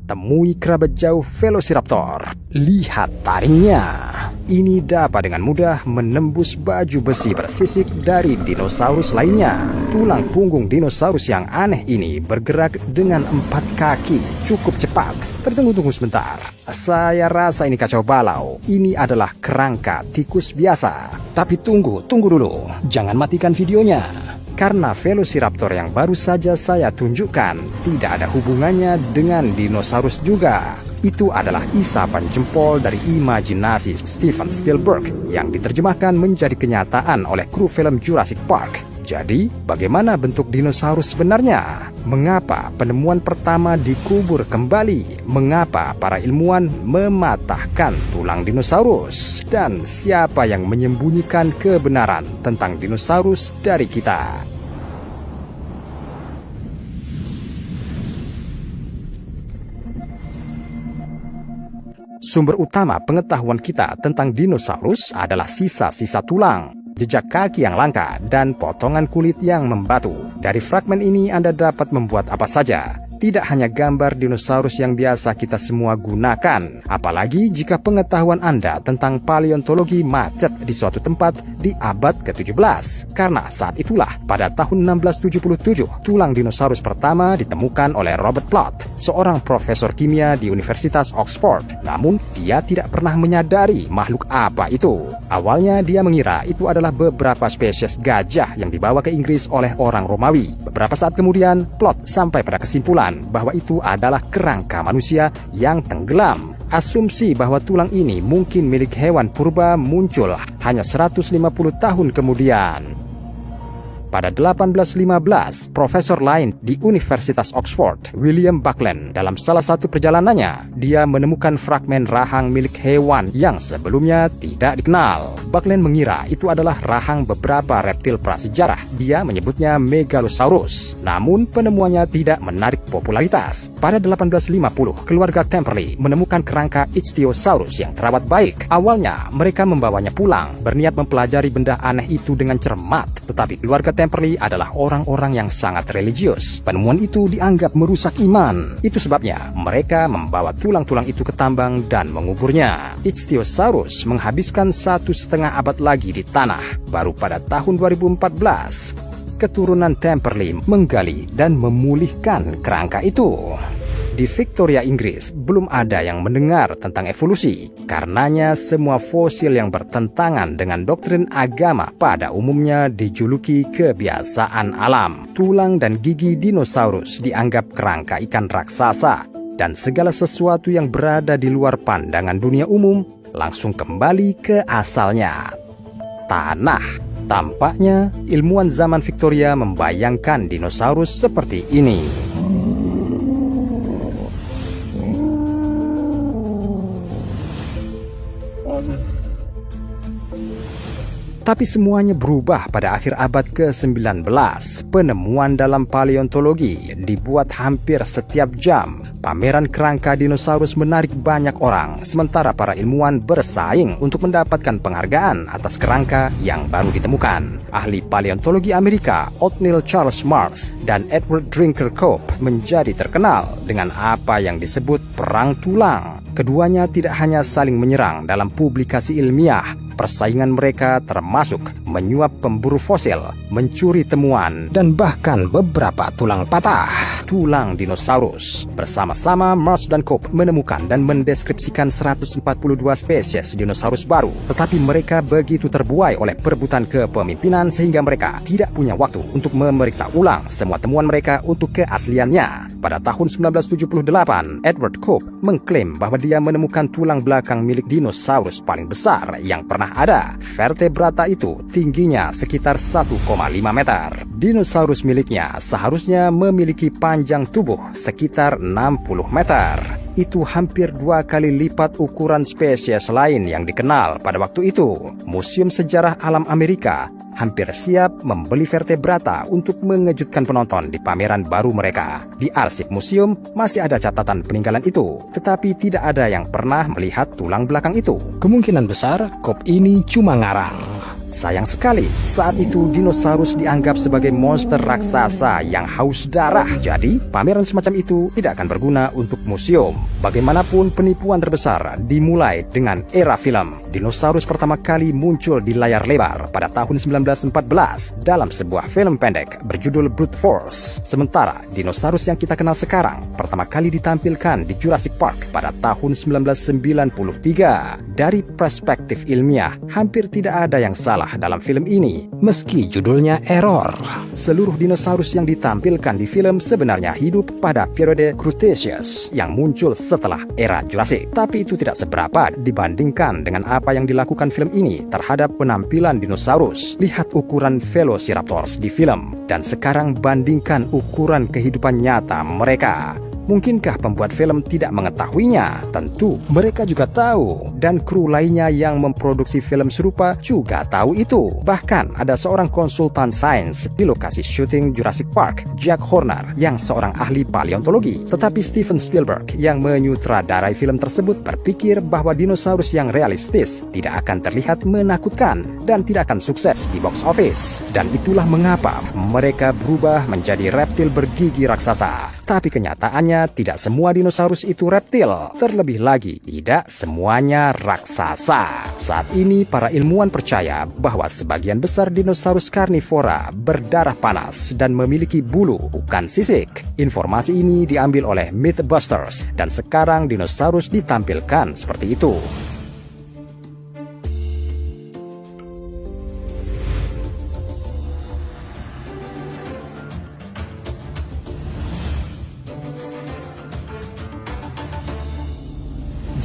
temui kerabat jauh Velociraptor. Lihat taringnya. Ini dapat dengan mudah menembus baju besi bersisik dari dinosaurus lainnya. Tulang punggung dinosaurus yang aneh ini bergerak dengan 4 kaki cukup cepat. Tunggu sebentar. Saya rasa ini kacau balau. Ini adalah kerangka tikus biasa. Tapi tunggu dulu. Jangan matikan videonya. Karena Velociraptor yang baru saja saya tunjukkan tidak ada hubungannya dengan dinosaurus juga. Itu adalah isapan jempol dari imajinasi Steven Spielberg yang diterjemahkan menjadi kenyataan oleh kru film Jurassic Park. Jadi, bagaimana bentuk dinosaurus sebenarnya? Mengapa penemuan pertama dikubur kembali? Mengapa para ilmuwan mematahkan tulang dinosaurus? Dan siapa yang menyembunyikan kebenaran tentang dinosaurus dari kita? Sumber utama pengetahuan kita tentang dinosaurus adalah sisa-sisa tulang, jejak kaki yang langka, dan potongan kulit yang membatu. Dari fragmen ini Anda dapat membuat apa saja. Tidak hanya gambar dinosaurus yang biasa kita semua gunakan, apalagi jika pengetahuan Anda tentang paleontologi macet di suatu tempat di abad ke-17. Karena saat itulah, pada tahun 1677, tulang dinosaurus pertama ditemukan oleh Robert Plot, seorang profesor kimia di Universitas Oxford. Namun, dia tidak pernah menyadari makhluk apa itu. Awalnya, dia mengira itu adalah beberapa spesies gajah yang dibawa ke Inggris oleh orang Romawi. Beberapa saat kemudian, Plot sampai pada kesimpulan bahwa itu adalah kerangka manusia yang tenggelam. Asumsi bahwa tulang ini mungkin milik hewan purba muncul hanya 150 tahun kemudian. Pada 1815, profesor lain di Universitas Oxford, William Buckland, dalam salah satu perjalanannya, dia menemukan fragmen rahang milik hewan yang sebelumnya tidak dikenal. Buckland mengira itu adalah rahang beberapa reptil prasejarah. Dia menyebutnya Megalosaurus. Namun penemuannya tidak menarik popularitas. Pada 1850, keluarga Temperley menemukan kerangka Ichthyosaurus yang terawat baik. Awalnya, mereka membawanya pulang, berniat mempelajari benda aneh itu dengan cermat. Tetapi keluarga Temperley adalah orang-orang yang sangat religius. Penemuan itu dianggap merusak iman. Itu sebabnya mereka membawa tulang-tulang itu ke tambang dan menguburnya. Ichthyosaurus menghabiskan 1,5 abad lagi di tanah. Baru pada tahun 2014, keturunan Temperley menggali dan memulihkan kerangka itu. Di Victoria, Inggris, belum ada yang mendengar tentang evolusi. Karenanya semua fosil yang bertentangan dengan doktrin agama pada umumnya dijuluki kebiasaan alam. Tulang dan gigi dinosaurus dianggap kerangka ikan raksasa. Dan segala sesuatu yang berada di luar pandangan dunia umum langsung kembali ke asalnya, tanah. Tampaknya ilmuwan zaman Victoria membayangkan dinosaurus seperti ini. Tapi semuanya berubah pada akhir abad ke-19. Penemuan dalam paleontologi dibuat hampir setiap jam. Pameran kerangka dinosaurus menarik banyak orang, sementara para ilmuwan bersaing untuk mendapatkan penghargaan atas kerangka yang baru ditemukan. Ahli paleontologi Amerika, Othniel Charles Marks dan Edward Drinker Cope, menjadi terkenal dengan apa yang disebut perang tulang. Keduanya tidak hanya saling menyerang dalam publikasi ilmiah, persaingan mereka termasuk menyuap pemburu fosil, mencuri temuan, dan bahkan beberapa tulang patah. Tulang dinosaurus. Bersama-sama, Marsh dan Cope menemukan dan mendeskripsikan 142 spesies dinosaurus baru. Tetapi mereka begitu terbuai oleh perebutan kepemimpinan sehingga mereka tidak punya waktu untuk memeriksa ulang semua temuan mereka untuk keasliannya. Pada tahun 1978, Edward Cope mengklaim bahwa dia menemukan tulang belakang milik dinosaurus paling besar yang pernah ada. Vertebrata itu tingginya sekitar 1,5 meter. Dinosaurus miliknya seharusnya memiliki panjang tubuh sekitar 60 meter. Itu hampir 2 kali lipat ukuran spesies lain yang dikenal pada waktu itu. Museum Sejarah Alam Amerika hampir siap membeli vertebrata untuk mengejutkan penonton di pameran baru mereka. Di arsip museum masih ada catatan peninggalan itu, tetapi tidak ada yang pernah melihat tulang belakang itu. Kemungkinan besar Cope ini cuma ngarang. Sayang sekali, saat itu dinosaurus dianggap sebagai monster raksasa yang haus darah. Jadi, pameran semacam itu tidak akan berguna untuk museum. Bagaimanapun, penipuan terbesar dimulai dengan era film. Dinosaurus pertama kali muncul di layar lebar pada tahun 1914 dalam sebuah film pendek berjudul Brute Force. Sementara, dinosaurus yang kita kenal sekarang pertama kali ditampilkan di Jurassic Park pada tahun 1993. Dari perspektif ilmiah, hampir tidak ada yang salah dalam film ini, meski judulnya Error. Seluruh dinosaurus yang ditampilkan di film sebenarnya hidup pada periode Cretaceous yang muncul setelah era Jurassic. Tapi itu tidak seberapa dibandingkan dengan apa yang dilakukan film ini terhadap penampilan dinosaurus. Lihat ukuran Velociraptors di film, dan sekarang bandingkan ukuran kehidupan nyata mereka. Mungkinkah pembuat film tidak mengetahuinya? Tentu mereka juga tahu, dan kru lainnya yang memproduksi film serupa juga tahu itu. Bahkan ada seorang konsultan sains di lokasi syuting Jurassic Park, Jack Horner, yang seorang ahli paleontologi. Tetapi Steven Spielberg yang menyutradarai film tersebut berpikir bahwa dinosaurus yang realistis tidak akan terlihat menakutkan dan tidak akan sukses di box office. Dan itulah mengapa mereka berubah menjadi reptil bergigi raksasa. Tapi kenyataannya tidak semua dinosaurus itu reptil. Terlebih lagi, tidak semuanya raksasa. Saat ini para ilmuwan percaya bahwa sebagian besar dinosaurus karnivora berdarah panas dan memiliki bulu, bukan sisik. Informasi ini diambil oleh Mythbusters, dan sekarang dinosaurus ditampilkan seperti itu.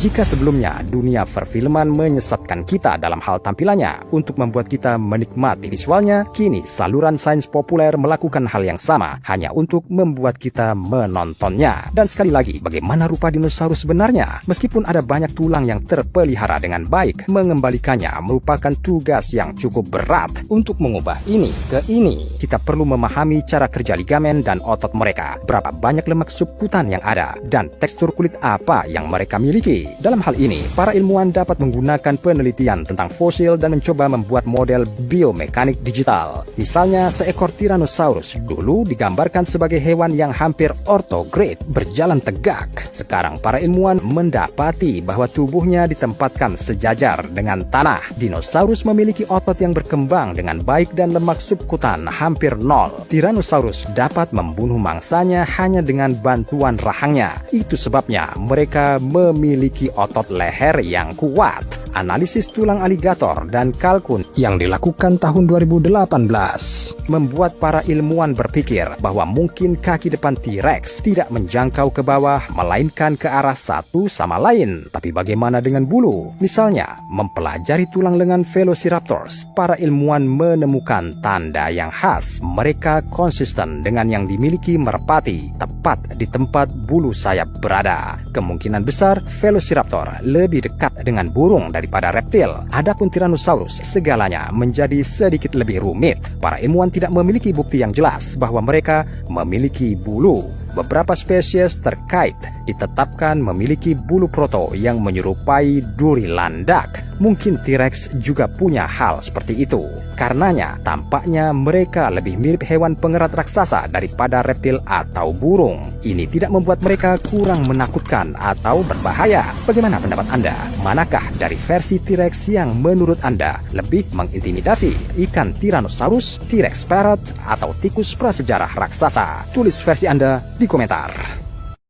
Jika sebelumnya dunia perfilman menyesatkan kita dalam hal tampilannya untuk membuat kita menikmati visualnya, kini saluran sains populer melakukan hal yang sama hanya untuk membuat kita menontonnya. Dan sekali lagi, bagaimana rupa dinosaurus sebenarnya? Meskipun ada banyak tulang yang terpelihara dengan baik, mengembalikannya merupakan tugas yang cukup berat. Untuk mengubah ini ke ini, kita perlu memahami cara kerja ligamen dan otot mereka, berapa banyak lemak subkutan yang ada, dan tekstur kulit apa yang mereka miliki. Dalam hal ini, para ilmuwan dapat menggunakan penelitian tentang fosil dan mencoba membuat model biomekanik digital. Misalnya, seekor Tyrannosaurus dulu digambarkan sebagai hewan yang hampir ortograde, berjalan tegak. Sekarang para ilmuwan mendapati bahwa tubuhnya ditempatkan sejajar dengan tanah. Dinosaurus memiliki otot yang berkembang dengan baik dan lemak subkutan hampir nol. Tyrannosaurus dapat membunuh mangsanya hanya dengan bantuan rahangnya. Itu sebabnya mereka memiliki otot leher yang kuat. Analisis tulang aligator dan kalkun yang dilakukan tahun 2018 membuat para ilmuwan berpikir bahwa mungkin kaki depan T-Rex tidak menjangkau ke bawah melainkan ke arah satu sama lain. Tapi bagaimana dengan bulu? Misalnya, mempelajari tulang lengan Velociraptors, para ilmuwan menemukan tanda yang khas. Mereka konsisten dengan yang dimiliki merpati, tepat di tempat bulu sayap berada. Kemungkinan besar Velociraptor lebih dekat dengan burung daripada reptil. Adapun Tyrannosaurus, segalanya menjadi sedikit lebih rumit. Para ilmuwan tidak memiliki bukti yang jelas bahwa mereka memiliki bulu. Beberapa spesies terkait ditetapkan memiliki bulu proto yang menyerupai duri landak. Mungkin T-Rex juga punya hal seperti itu. Karenanya, tampaknya mereka lebih mirip hewan pengerat raksasa daripada reptil atau burung. Ini tidak membuat mereka kurang menakutkan atau berbahaya. Bagaimana pendapat Anda? Manakah dari versi T-Rex yang menurut Anda lebih mengintimidasi? Ikan Tyrannosaurus, T-Rex parrot, atau tikus prasejarah raksasa? Tulis versi Anda di komentar.